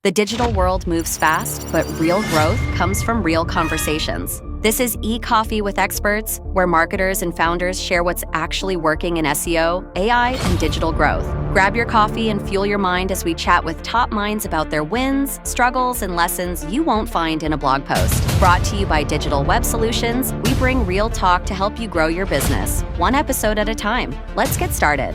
The digital world moves fast, but real growth comes from real conversations. This is e-Coffee with Experts, where marketers and founders share what's actually working in SEO, AI, and digital growth. Grab your coffee and fuel your mind as we chat with top minds about their wins, struggles, and lessons you won't find in a blog post. Brought to you by Digital Web Solutions, we bring real talk to help you grow your business, one episode at a time. Let's get started.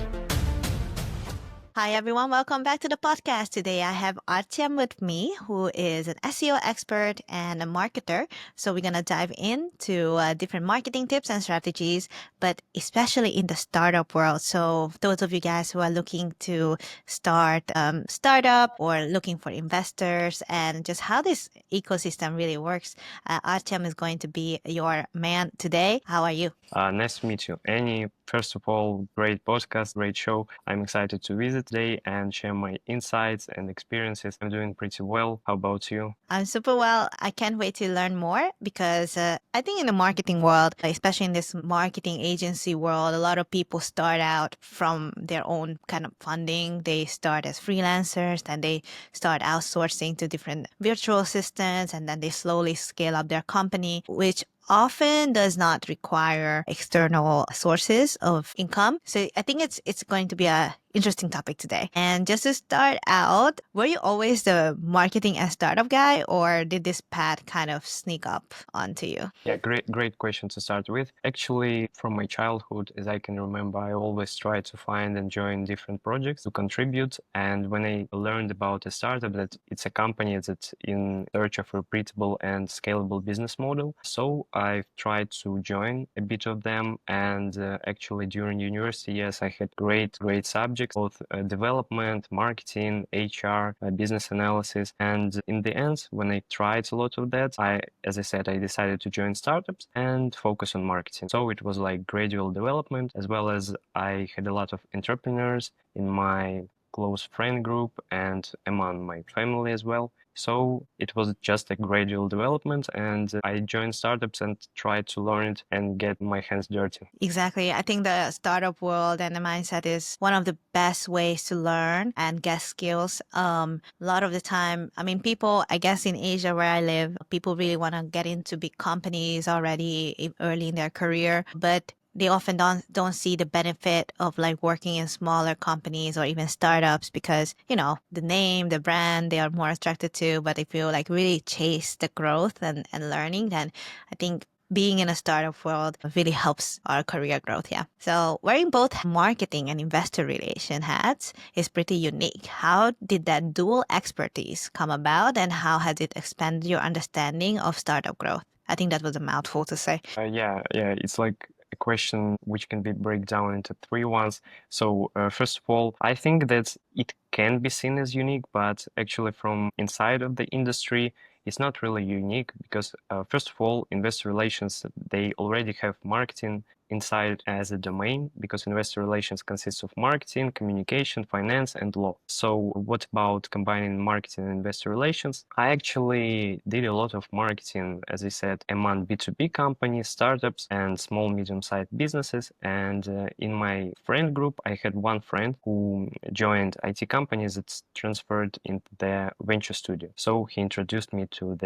Hi, everyone. Welcome back to the podcast. Today, I have Artsem with me, who is an SEO expert and a marketer. So we're going to dive into different marketing tips and strategies, but especially in the startup world. So those of you guys who are looking to start startup or looking for investors and just how this ecosystem really works, Artsem is going to be your man today. How are you? Nice to meet you, Annie. First of all, great podcast, great show. I'm excited to visit today and share my insights and experiences. I'm doing pretty well. How about you? I'm super well. I can't wait to learn more because I think in the marketing world, especially in this marketing agency world, a lot of people start out from their own kind of funding. They start as freelancers, then they start outsourcing to different virtual assistants, and then they slowly scale up their company, which often does not require external sources of income. So I think it's going to be a interesting topic today. And just to start out, were you always the marketing and startup guy, or did this path kind of sneak up onto you? Yeah, great question to start with. Actually, from my childhood, as I can remember, I always tried to find and join different projects to contribute. And when I learned about a startup, that it's a company that's in search of a repeatable and scalable business model, so I tried to join a bit of them. And actually, during university, yes, I had great subjects, both development, marketing, HR, business analysis. And in the end, when I tried a lot of that, as I said, I decided to join startups and focus on marketing. So it was like gradual development, as well as I had a lot of entrepreneurs in my close friend group and among my family as well. So it was just a gradual development, and I joined startups and tried to learn it and get my hands dirty. Exactly. I think the startup world and the mindset is one of the best ways to learn and get skills. A lot of the time, I mean, people, I guess in Asia where I live, people really want to get into big companies already early in their career, but they often don't see the benefit of like working in smaller companies or even startups because, you know, the name, the brand, they are more attracted to. But if you like really chase the growth and learning, then I think being in a startup world really helps our career growth. Yeah. So wearing both marketing and investor relation hats is pretty unique. How did that dual expertise come about, and how has it expanded your understanding of startup growth? I think that was a mouthful to say. Yeah, it's like a question which can be break down into three ones. So first of all, I think that it can be seen as unique, but actually from inside of the industry, it's not really unique because first of all, investor relations, they already have marketing inside as a domain because investor relations consists of marketing, communication, finance, and law. So what about combining marketing and investor relations? I actually did a lot of marketing, as I said, among B2B companies, startups, and small, medium-sized businesses. And in my friend group, I had one friend who joined IT companies that's transferred into the venture studio. So he introduced me to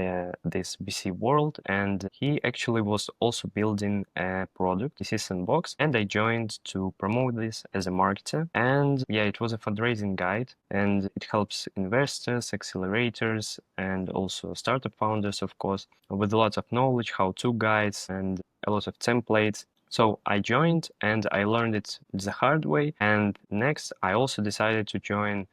this VC world, and he actually was also building a product, this is Sandbox, and I joined to promote this as a marketer. And yeah, it was a fundraising guide, and it helps investors, accelerators, and also startup founders, of course, with a lot of knowledge, how-to guides, and a lot of templates. So I joined and I learned it the hard way. And next, I also decided to join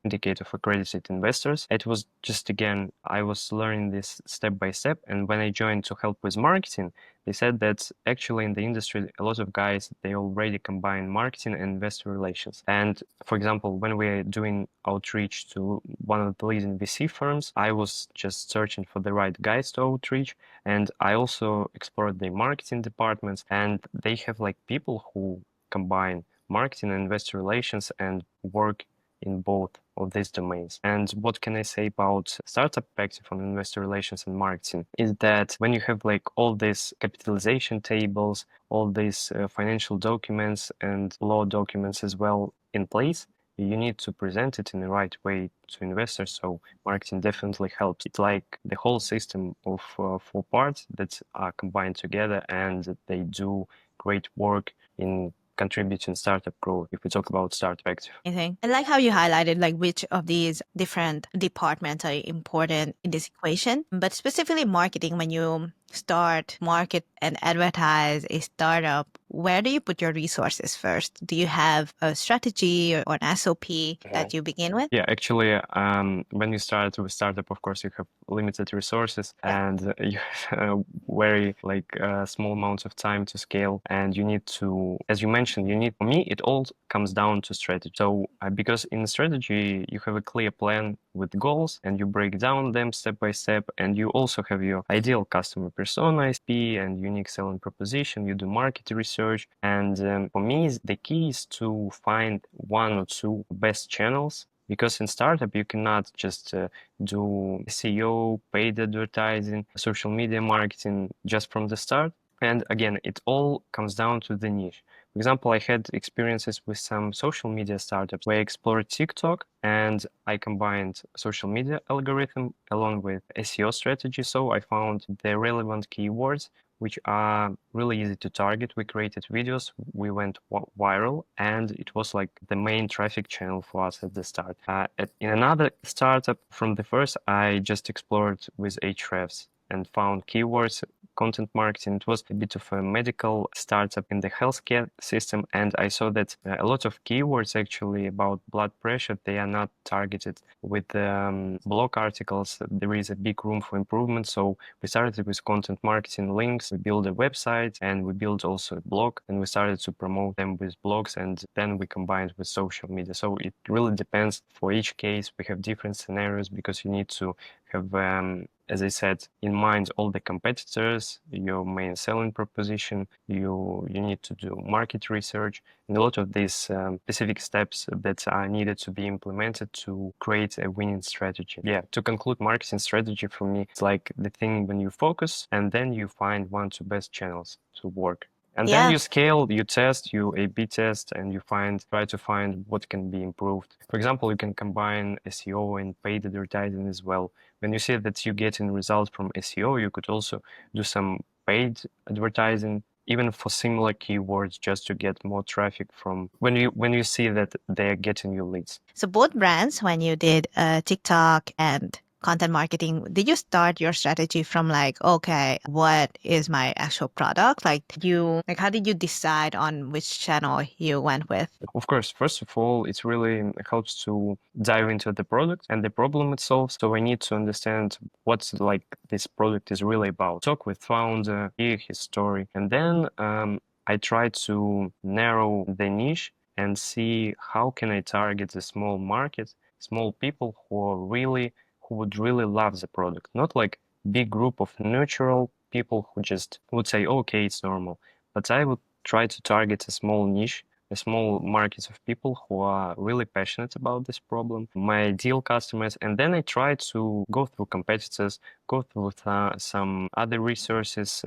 syndicate of accredited investors. It was just, again, I was learning this step by step. And when I joined to help with marketing, they said that actually in the industry, a lot of guys, they already combine marketing and investor relations. And for example, when we're doing outreach to one of the leading VC firms, I was just searching for the right guys to outreach. And I also explored the marketing departments, and they have like people who combine marketing and investor relations and work in both of these domains. And what can I say about startup perspective on investor relations and marketing is that when you have like all these capitalization tables, all these financial documents and law documents as well in place, you need to present it in the right way to investors. So marketing definitely helps. It's like the whole system of 4 parts that are combined together, and they do great work in contributing startup growth if we talk about startup active. I like how you highlighted like which of these different departments are important in this equation, but specifically marketing, when you start, market, and advertise a startup, where do you put your resources first? Do you have a strategy or an SOP that you begin with? Yeah, actually, when you start with startup, of course, you have limited resources and you have very small amounts of time to scale. And you need to, as you mentioned, for me, it all comes down to strategy. So because in strategy, you have a clear plan with goals and you break down them step by step. And you also have your ideal customer persona, ISP, and unique selling proposition. You do market research. And for me, the key is to find 1 or 2 best channels, because in startup you cannot just do SEO, paid advertising, social media marketing just from the start. And again, it all comes down to the niche. For example, I had experiences with some social media startups where I explored TikTok and I combined social media algorithm along with SEO strategy. So I found the relevant keywords which are really easy to target. We created videos, we went viral, and it was like the main traffic channel for us at the start. In another startup from the first, I just explored with Ahrefs and found keywords, content marketing. It was a bit of a medical startup in the healthcare system, and I saw that a lot of keywords actually about blood pressure, they are not targeted with blog articles. There is a big room for improvement. So we started with content marketing links, we built a website, and we built also a blog, and we started to promote them with blogs, and then we combined with social media. So it really depends. For each case, we have different scenarios because you need to have, as I said, in mind all the competitors, your main selling proposition, you need to do market research, and a lot of these specific steps that are needed to be implemented to create a winning strategy. Yeah, to conclude, marketing strategy for me, it's like the thing when you focus and then you find 1 or 2 best channels to work. And then you scale, you test, you A/B test, and you try to find what can be improved. For example, you can combine SEO and paid advertising as well. When you see that you're getting results from SEO, you could also do some paid advertising, even for similar keywords, just to get more traffic from when you see that they're getting you leads. So both brands, when you did TikTok and content marketing, did you start your strategy from like, okay, what is my actual product? How did you decide on which channel you went with? Of course, first of all, it really helps to dive into the product and the problem it solves. So I need to understand what this product is really about. Talk with founder, hear his story, and then I try to narrow the niche and see how can I target the small market, small people who would really love the product, not like big group of neutral people who just would say, okay, it's normal. But I would try to target a small niche, a small market of people who are really passionate about this problem, my ideal customers, and then I try to go through competitors, go through some other resources,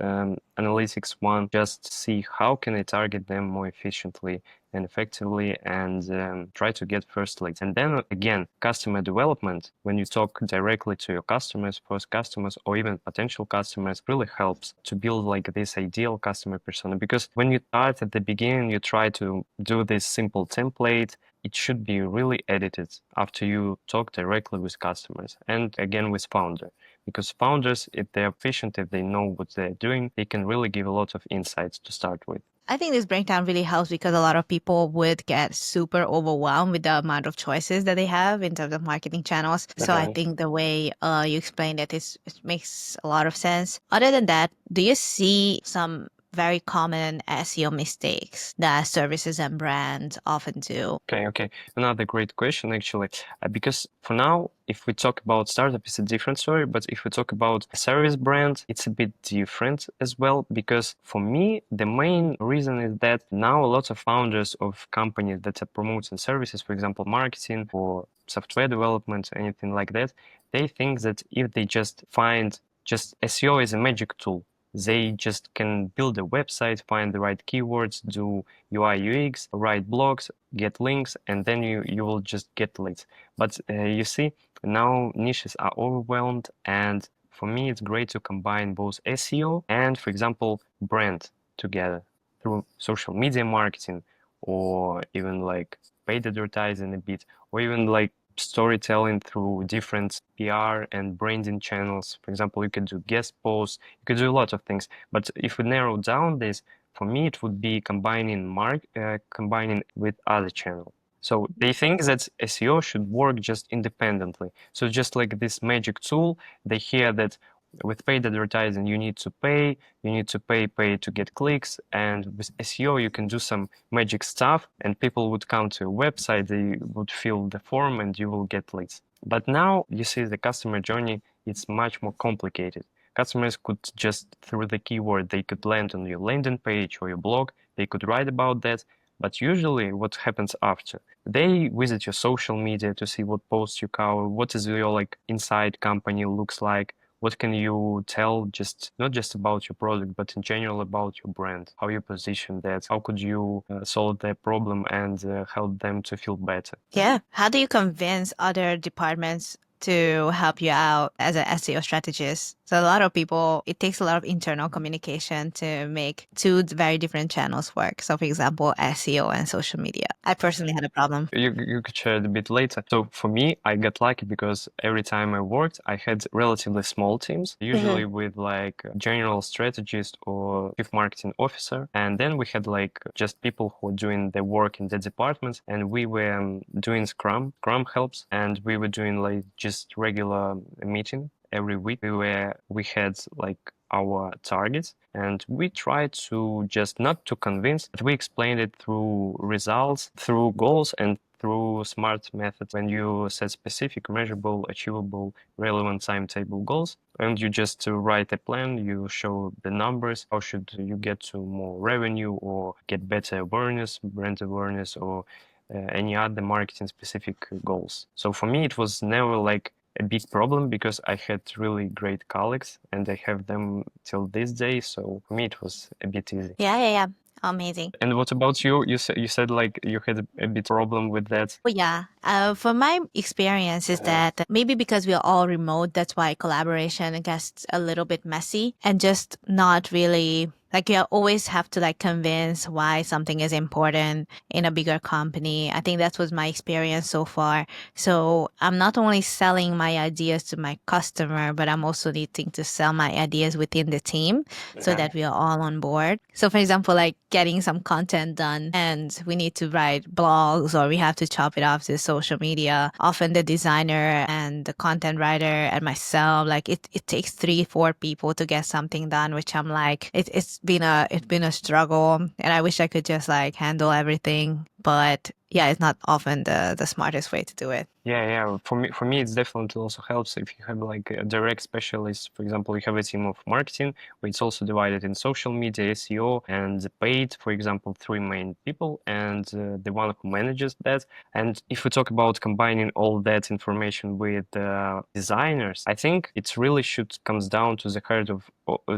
analytics one, just see how can I target them more efficiently and effectively, and try to get first leads. And then again, customer development, when you talk directly to your customers, first customers, or even potential customers, really helps to build like this ideal customer persona. Because when you start at the beginning, you try to do this simple template, it should be really edited after you talk directly with customers and again with founder. Because founders, if they're efficient, if they know what they're doing, they can really give a lot of insights to start with. I think this breakdown really helps because a lot of people would get super overwhelmed with the amount of choices that they have in terms of marketing channels. So I think the way you explained it it makes a lot of sense. Other than that, do you see some very common SEO mistakes that services and brands often do? Okay. Another great question, actually, because for now, if we talk about startup, it's a different story. But if we talk about a service brand, it's a bit different as well. Because for me, the main reason is that now a lot of founders of companies that are promoting services, for example, marketing or software development, anything like that, they think that if they just find SEO is a magic tool. They just can build a website, find the right keywords, do UI UX, write blogs, get links, and then you will just get leads. But you see, now niches are overwhelmed, and for me, it's great to combine both SEO and, for example, brand together through social media marketing, or even like paid advertising a bit, or even like storytelling through different PR and branding channels. For example, you could do guest posts, you could do a lot of things. But if we narrow down this, for me, it would be combining with other channels. So they think that SEO should work just independently. So just like this magic tool, they hear that with paid advertising, you need to pay to get clicks. And with SEO, you can do some magic stuff and people would come to your website, they would fill the form and you will get leads. But now you see the customer journey, it's much more complicated. Customers could just, through the keyword, they could land on your landing page or your blog, they could write about that. But usually what happens after? They visit your social media to see what posts you cover, what is your like inside company looks like, what can you tell just not just about your product, but in general about your brand, how you position that, how could you solve their problem and help them to feel better. Yeah. How do you convince other departments to help you out as an SEO strategist? So a lot of people, it takes a lot of internal communication to make two very different channels work. So for example, SEO and social media. I personally had a problem. You could share it a bit later. So for me, I got lucky because every time I worked, I had relatively small teams, usually with like a general strategist or chief marketing officer. And then we had like just people who were doing the work in the departments, and we were doing Scrum. Scrum helps, and we were doing like just regular meeting every week. We had like our targets, and we tried to just not to convince, but we explained it through results, through goals, and through smart methods. When you set specific, measurable, achievable, relevant timetable goals, and you just write a plan, you show the numbers, how should you get to more revenue or get better awareness, brand awareness, or any other marketing specific goals. So for me, it was never like a big problem because I had really great colleagues and I have them till this day. So for me, it was a bit easy. Yeah. Amazing. And what about you? You said like you had a bit problem with that. Well, yeah. For my experience is that maybe because we are all remote, that's why collaboration gets a little bit messy and just not really like you always have to like convince why something is important in a bigger company. I think that was my experience so far. So I'm not only selling my ideas to my customer, but I'm also needing to sell my ideas within the team so that we are all on board. So for example, like getting some content done and we need to write blogs or we have to chop it off to social media. Often the designer and the content writer and myself, like it takes 3-4 people to get something done, which I'm like, it's been a struggle and I wish I could just like handle everything. But yeah, it's not often the smartest way to do it. Yeah. For me, it definitely also helps if you have like a direct specialist. For example, you have a team of marketing, where it's also divided in social media, SEO, and paid. For example, 3 main people, and the one who manages that. And if we talk about combining all that information with designers, I think it really comes down to the head of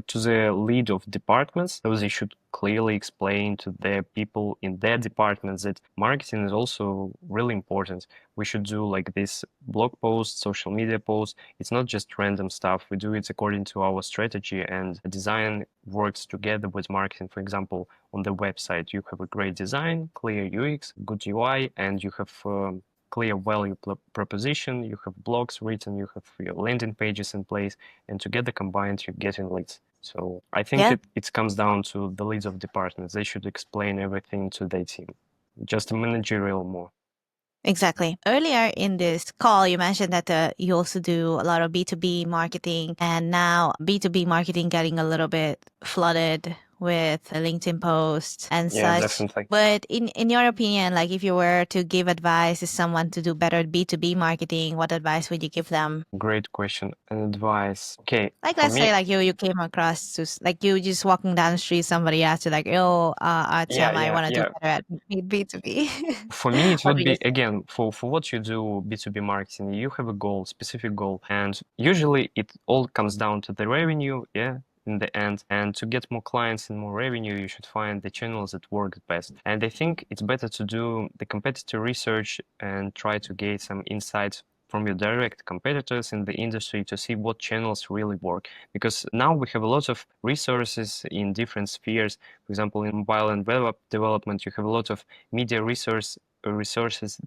to the lead of departments. So they should clearly explain to their people in their departments that marketing is also really important. We should do like this blog post, social media post. It's not just random stuff. We do it according to our strategy, and design works together with marketing. For example, on the website, you have a great design, clear UX, good UI, and you have clear value proposition, you have blogs written, you have your landing pages in place, and together combined, you're getting leads. So I think it comes down to the leads of departments. They should explain everything to their team, just a managerial more. Exactly. Earlier in this call, you mentioned that you also do a lot of B2B marketing, and now B2B marketing getting a little bit flooded with LinkedIn posts and Yeah, such. definitely. But in your opinion, like if you were to give advice to someone to do better B2B marketing, what advice would you give them? Great question. And advice. Okay, Like for let's me, say like you came across to like you just walking down the street, somebody asked you like, "Oh, Artsem, I want to do better at B2B." for me, it What would do you be say? again for what you do B2B marketing. You have a goal, specific goal, and usually it all comes down to the revenue. Yeah, in the end. And to get more clients and more revenue, you should find the channels that work best. And I think it's better to do the competitor research and try to gain some insights from your direct competitors in the industry to see what channels really work. Because now we have a lot of resources in different spheres. For example, in mobile and web development, you have a lot of media resources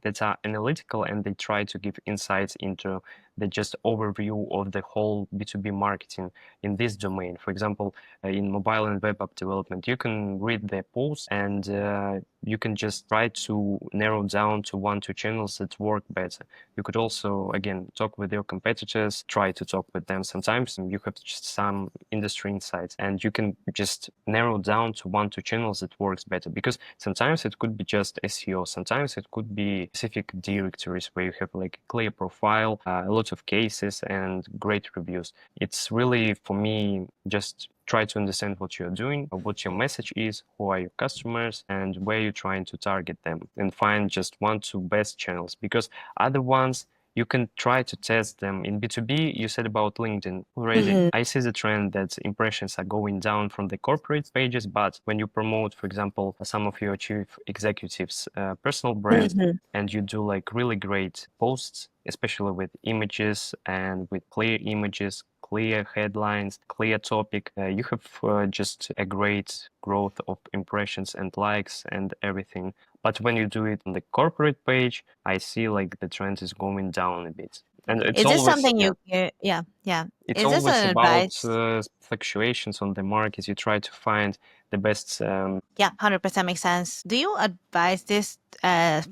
that are analytical, and they try to give insights into the just overview of the whole B2B marketing in this domain. For example, in mobile and web app development, you can read the posts and you can just try to narrow down to 1-2 channels that work better. You could also, again, talk with your competitors, try to talk with them. Sometimes you have just some industry insights and you can just narrow down to 1-2 channels that works better, because sometimes it could be just SEO, sometimes it could be specific directories where you have like a clear profile, a lot of cases and great reviews. It's really, for me, just try to understand what you're doing, what your message is, who are your customers, and where you're trying to target them, and find just 1-2 best channels, because other ones you can try to test them. In B2B, you said about LinkedIn already. I see the trend that impressions are going down from the corporate pages, but when you promote, for example, some of your chief executives' personal brands, and you do like really great posts, especially with images and with clear images, clear headlines, clear topic, you have just a great growth of impressions and likes and everything. But when you do it on the corporate page, I see like the trend is going down a bit. And it's Is this always, something yeah, yeah. it's Is this always an about advice? fluctuations on the market. You try to find the best. Yeah, 100% makes sense. Do you advise this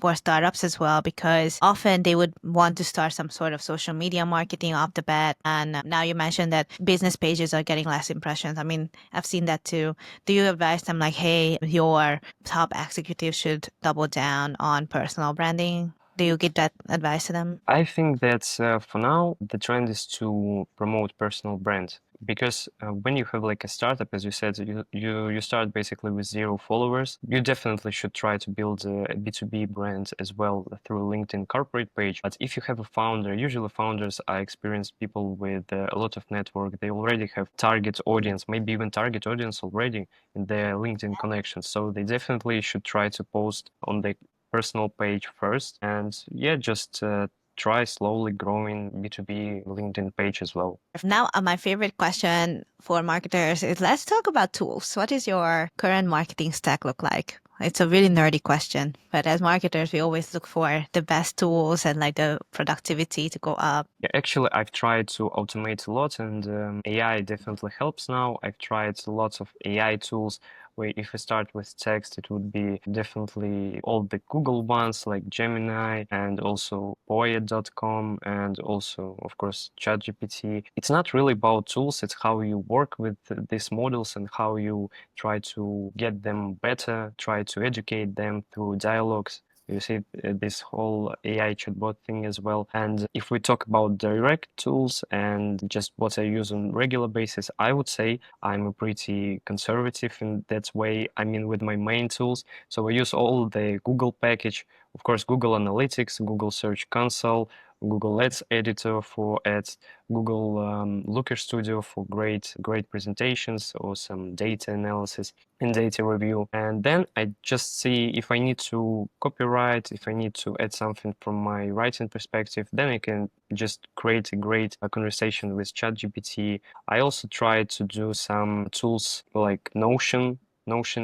for startups as well? Because often they would want to start some sort of social media marketing off the bat. And now you mentioned that business pages are getting less impressions. I mean, I've seen that too. Do you advise them like, hey, your top executive should double down on personal branding? Do you give that advice to them? I think that for now, the trend is to promote personal brand, because when you have like a startup, as you said, you start basically with 0 followers. You definitely should try to build a B2B brand as well through LinkedIn corporate page. But if you have a founder, usually founders are experienced people with a lot of network. They already have target audience, maybe even target audience already in their LinkedIn connections. So they definitely should try to post on the personal page first, and yeah, just try slowly growing B2B LinkedIn page as well. Now, my favorite question for marketers is, let's talk about tools. What is your current marketing stack look like? It's a really nerdy question, but as marketers, we always look for the best tools and like the productivity to go up. Yeah, actually, I've tried to automate a lot, and AI definitely helps now. I've tried lots of AI tools where if I start with text, it would be definitely all the Google ones like Gemini and also Poet.com and also, of course, ChatGPT. It's not really about tools, it's how you work with these models and how you try to get them better, try to educate them through dialogues. You see this whole AI chatbot thing as well. And if we talk about direct tools and just what I use on regular basis, I would say I'm a pretty conservative in that way. I mean, with my main tools. So I use all the Google package, of course, Google Analytics, Google Search Console, Google Ads Editor for ads, Google Looker Studio for great presentations or some data analysis and data review. And then I just see if I need to copyright, if I need to add something from my writing perspective, then I can just create a great conversation with ChatGPT. I also try to do some tools like Notion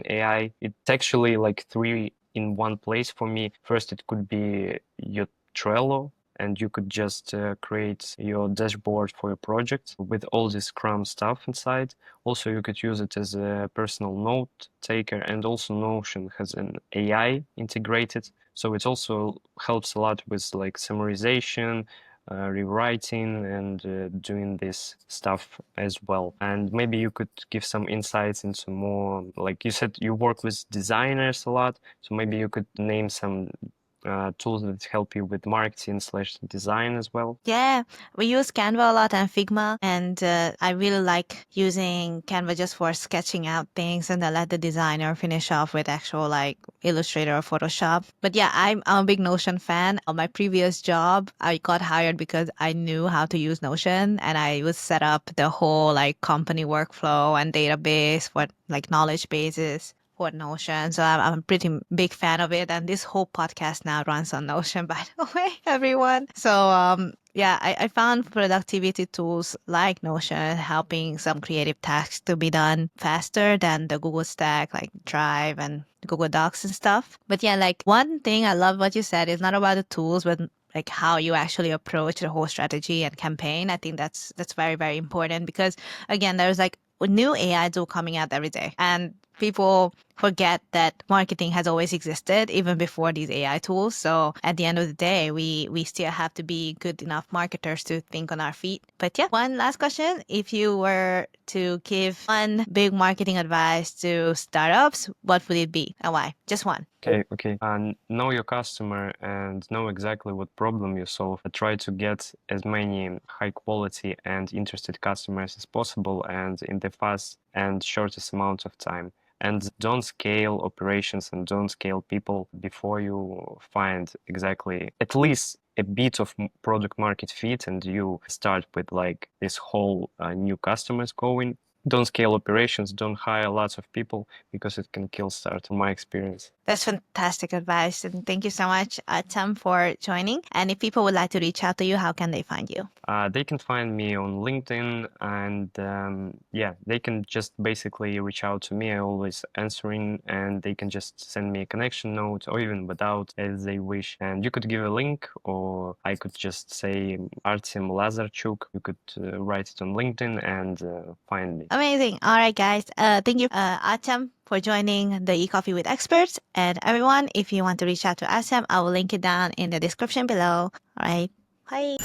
AI. It's actually like 3 in one place for me. First, it could be your Trello, and you could just create your dashboard for your project with all this Scrum stuff inside. Also, you could use it as a personal note taker, and also Notion has an AI integrated. So it also helps a lot with like summarization, rewriting, and doing this stuff as well. And maybe you could give some insights into more, like you said, you work with designers a lot. So maybe you could name some tools that help you with marketing/design as well? Yeah, we use Canva a lot and Figma, and I really like using Canva just for sketching out things, and then let the designer finish off with actual like Illustrator or Photoshop. But yeah, I'm a big Notion fan. On my previous job, I got hired because I knew how to use Notion, and I would set up the whole like company workflow and database for like knowledge bases for Notion. So I'm a pretty big fan of it. And this whole podcast now runs on Notion, by the way, everyone. So yeah, I found productivity tools like Notion helping some creative tasks to be done faster than the Google Stack, like Drive and Google Docs and stuff. But yeah, like one thing I love what you said is not about the tools, but like how you actually approach the whole strategy and campaign. I think that's very, very important because again, there's like a new AI tool coming out every day, and people forget that marketing has always existed even before these AI tools. So at the end of the day, we still have to be good enough marketers to think on our feet. But yeah, one last question. If you were to give one big marketing advice to startups, what would it be and why? Just one. Okay. Know your customer and know exactly what problem you solve. Try to get as many high quality and interested customers as possible and in the fast and shortest amount of time. And don't scale operations and don't scale people before you find exactly at least a bit of product market fit and you start with like this whole new customers going. Don't scale operations, don't hire lots of people because it can kill start, in my experience. That's fantastic advice. And thank you so much, Artsem, for joining. And if people would like to reach out to you, how can they find you? They can find me on LinkedIn and yeah, they can just basically reach out to me. I always answering and they can just send me a connection note or even without as they wish. And you could give a link or I could just say Artsem Lazarchuk. You could write it on LinkedIn and find me. Amazing. All right, guys. Thank you, Artsem, for joining the e-coffee with experts. And everyone, if you want to reach out to Artsem, I will link it down in the description below. All right. Bye.